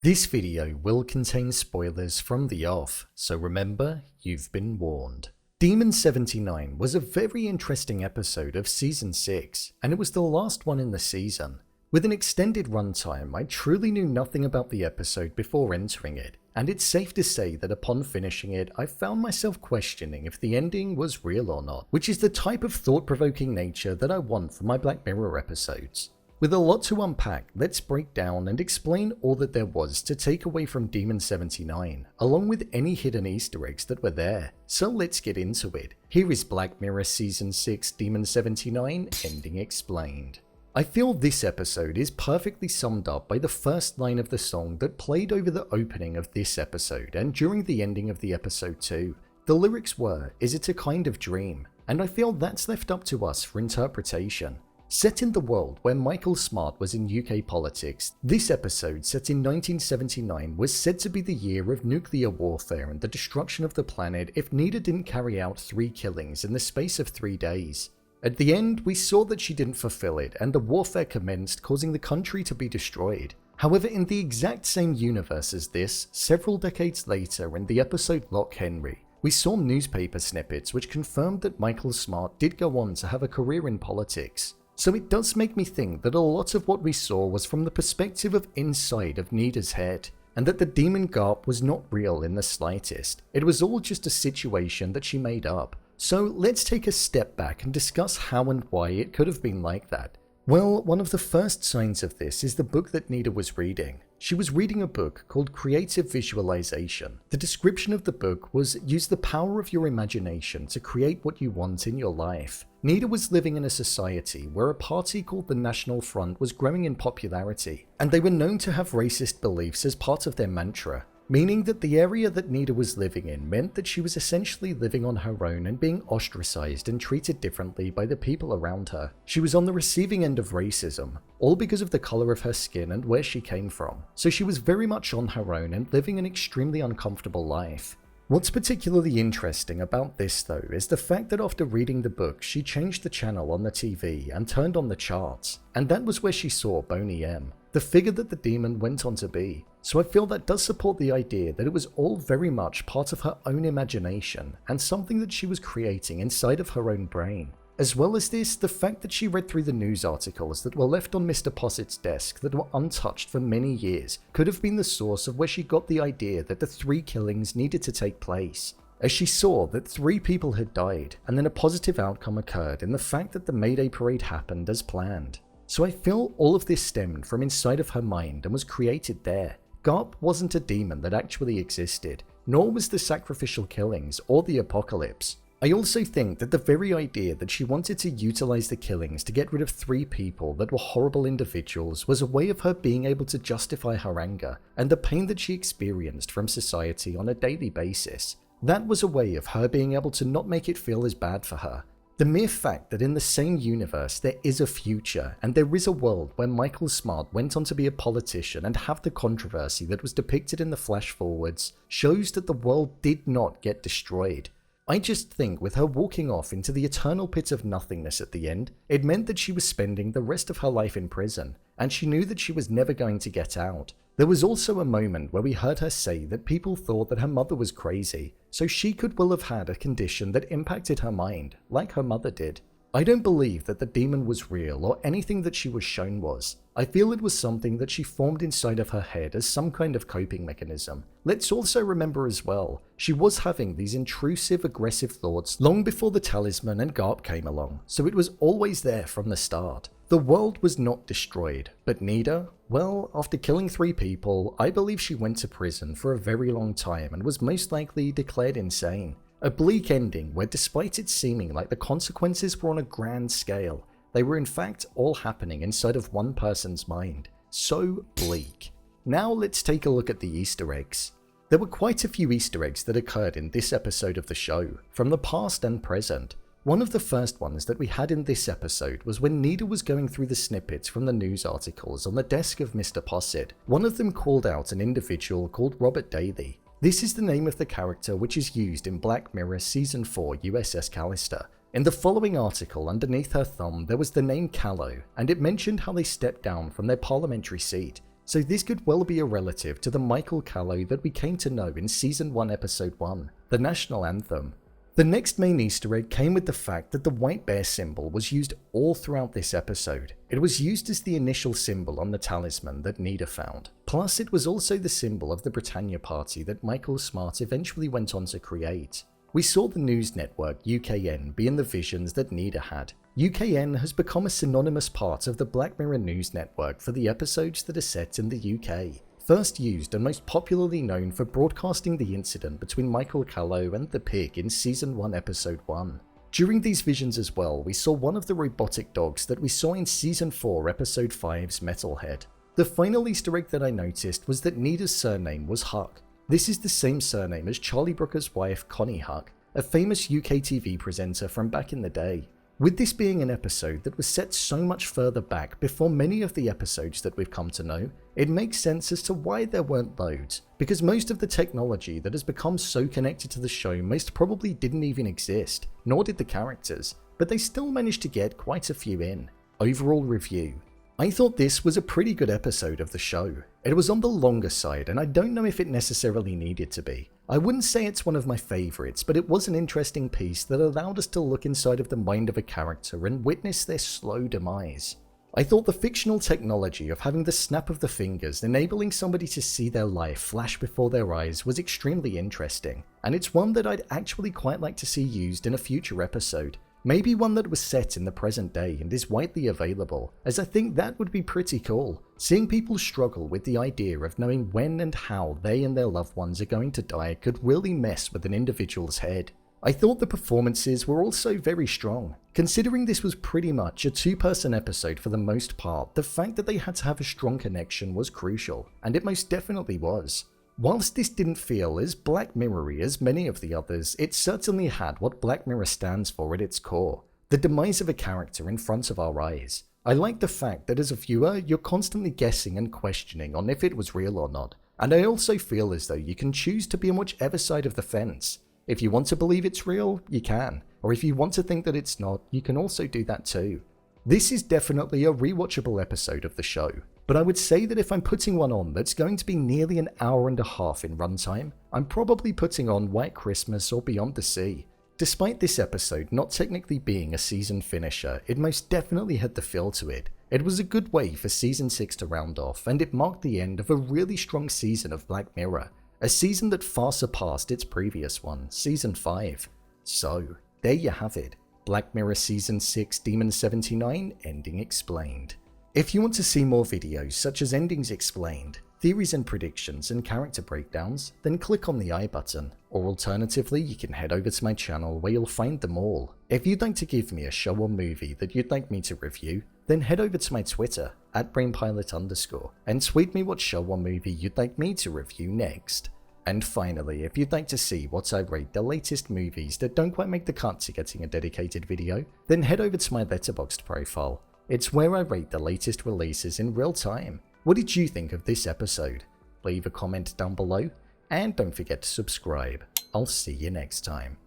This video will contain spoilers from the off, so remember, you've been warned. Demon 79 was a very interesting episode of Season 6, and it was the last one in the season. With an extended runtime, I truly knew nothing about the episode before entering it, and it's safe to say that upon finishing it, I found myself questioning if the ending was real or not, which is the type of thought-provoking nature that I want for my Black Mirror episodes. With a lot to unpack, let's break down and explain all that there was to take away from Demon 79, along with any hidden Easter eggs that were there. So let's get into it. Here is Black Mirror Season 6 Demon 79 Ending Explained. I feel this episode is perfectly summed up by the first line of the song that played over the opening of this episode and during the ending of the episode too. The lyrics were, "Is it a kind of dream?" And I feel that's left up to us for interpretation. Set in the world where Michael Smart was in UK politics, this episode, set in 1979, was said to be the year of nuclear warfare and the destruction of the planet if Nida didn't carry out 3 killings in the space of 3 days. At the end, we saw that she didn't fulfill it, and the warfare commenced, causing the country to be destroyed. However, in the exact same universe as this, several decades later in the episode Lock Henry, we saw newspaper snippets which confirmed that Michael Smart did go on to have a career in politics. So it does make me think that a lot of what we saw was from the perspective of inside of Nida's head, and that the demon Gaap was not real in the slightest. It was all just a situation that she made up. So let's take a step back and discuss how and why it could have been like that. Well, one of the first signs of this is the book that Nida was reading. She was reading a book called Creative Visualization. The description of the book was, use the power of your imagination to create what you want in your life. Nida was living in a society where a party called the National Front was growing in popularity, and they were known to have racist beliefs as part of their mantra, meaning that the area that Nida was living in meant that she was essentially living on her own and being ostracized and treated differently by the people around her. She was on the receiving end of racism, all because of the color of her skin and where she came from. So she was very much on her own and living an extremely uncomfortable life. What's particularly interesting about this though is the fact that after reading the book she changed the channel on the TV and turned on the charts, and that was where she saw Boney M, the figure that the demon went on to be. So I feel that does support the idea that it was all very much part of her own imagination and something that she was creating inside of her own brain. As well as this, the fact that she read through the news articles that were left on Mr. Possett's desk that were untouched for many years could have been the source of where she got the idea that the 3 killings needed to take place. As she saw that 3 people had died, and then a positive outcome occurred in the fact that the Mayday parade happened as planned. So I feel all of this stemmed from inside of her mind and was created there. Gaap wasn't a demon that actually existed, nor was the sacrificial killings or the apocalypse. I also think that the very idea that she wanted to utilize the killings to get rid of 3 people that were horrible individuals was a way of her being able to justify her anger and the pain that she experienced from society on a daily basis. That was a way of her being able to not make it feel as bad for her. The mere fact that in the same universe there is a future and there is a world where Michael Smart went on to be a politician and have the controversy that was depicted in the flash forwards shows that the world did not get destroyed. I just think with her walking off into the eternal pit of nothingness at the end, it meant that she was spending the rest of her life in prison, and she knew that she was never going to get out. There was also a moment where we heard her say that people thought that her mother was crazy, so she could well have had a condition that impacted her mind, like her mother did. I don't believe that the demon was real or anything that she was shown was. I feel it was something that she formed inside of her head as some kind of coping mechanism. Let's also remember as well, she was having these intrusive, aggressive thoughts long before the talisman and Gaap came along, so it was always there from the start. The world was not destroyed, but Nida, well, after killing 3 people, I believe she went to prison for a very long time and was most likely declared insane. A bleak ending where despite it seeming like the consequences were on a grand scale, they were in fact all happening inside of one person's mind. So bleak. Now let's take a look at the Easter eggs. There were quite a few Easter eggs that occurred in this episode of the show, from the past and present. One of the first ones that we had in this episode was when Nida was going through the snippets from the news articles on the desk of Mr. Possett. One of them called out an individual called Robert Daly. This is the name of the character which is used in Black Mirror Season 4 USS Callister. In the following article underneath her thumb there was the name Callow, and it mentioned how they stepped down from their parliamentary seat. so this could well be a relative to the Michael Callow that we came to know in Season 1 Episode 1, the national anthem. The next main Easter egg came with the fact that the white bear symbol was used all throughout this episode. It was used as the initial symbol on the talisman that Nida found. Plus, it was also the symbol of the Britannia Party that Michael Smart eventually went on to create. We saw the news network UKN be in the visions that Nida had. UKN has become a synonymous part of the Black Mirror news network for the episodes that are set in the UK. First used and most popularly known for broadcasting the incident between Michael Callow and the pig in Season 1 Episode 1. During these visions as well, we saw one of the robotic dogs that we saw in Season 4 Episode 5's Metalhead. The final Easter egg that I noticed was that Nida's surname was Huck. This is the same surname as Charlie Brooker's wife Connie Huck, a famous UK TV presenter from back in the day. With this being an episode that was set so much further back before many of the episodes that we've come to know, it makes sense as to why there weren't loads, because most of the technology that has become so connected to the show most probably didn't even exist, nor did the characters, but they still managed to get quite a few in. Overall review. I thought this was a pretty good episode of the show. It was on the longer side, and I don't know if it necessarily needed to be. I wouldn't say it's one of my favourites, but it was an interesting piece that allowed us to look inside of the mind of a character and witness their slow demise. I thought the fictional technology of having the snap of the fingers enabling somebody to see their life flash before their eyes was extremely interesting, and it's one that I'd actually quite like to see used in a future episode. Maybe one that was set in the present day and is widely available, as I think that would be pretty cool. Seeing people struggle with the idea of knowing when and how they and their loved ones are going to die could really mess with an individual's head. I thought the performances were also very strong. Considering this was pretty much a two-person episode for the most part, the fact that they had to have a strong connection was crucial, and it most definitely was. Whilst this didn't feel as Black Mirror-y as many of the others, it certainly had what Black Mirror stands for at its core: the demise of a character in front of our eyes. I like the fact that as a viewer, you're constantly guessing and questioning on if it was real or not, and I also feel as though you can choose to be on whichever side of the fence. If you want to believe it's real, you can, or if you want to think that it's not, you can also do that too. This is definitely a rewatchable episode of the show, but I would say that if I'm putting one on that's going to be nearly an hour and a half in runtime, I'm probably putting on White Christmas or Beyond the Sea. Despite this episode not technically being a season finisher, it most definitely had the feel to it. It was a good way for Season 6 to round off, and it marked the end of a really strong season of Black Mirror, a season that far surpassed its previous one, Season 5. So, there you have it. Black Mirror Season 6 Demon 79 Ending Explained. If you want to see more videos such as Endings Explained, theories and predictions and character breakdowns, then click on the I button, or alternatively you can head over to my channel where you'll find them all. If you'd like to give me a show or movie that you'd like me to review, then head over to my Twitter, @brainpilot_, and tweet me what show or movie you'd like me to review next. And finally, if you'd like to see what I rate the latest movies that don't quite make the cut to getting a dedicated video, then head over to my Letterboxd profile. It's where I rate the latest releases in real time. What did you think of this episode? Leave a comment down below, and don't forget to subscribe. I'll see you next time.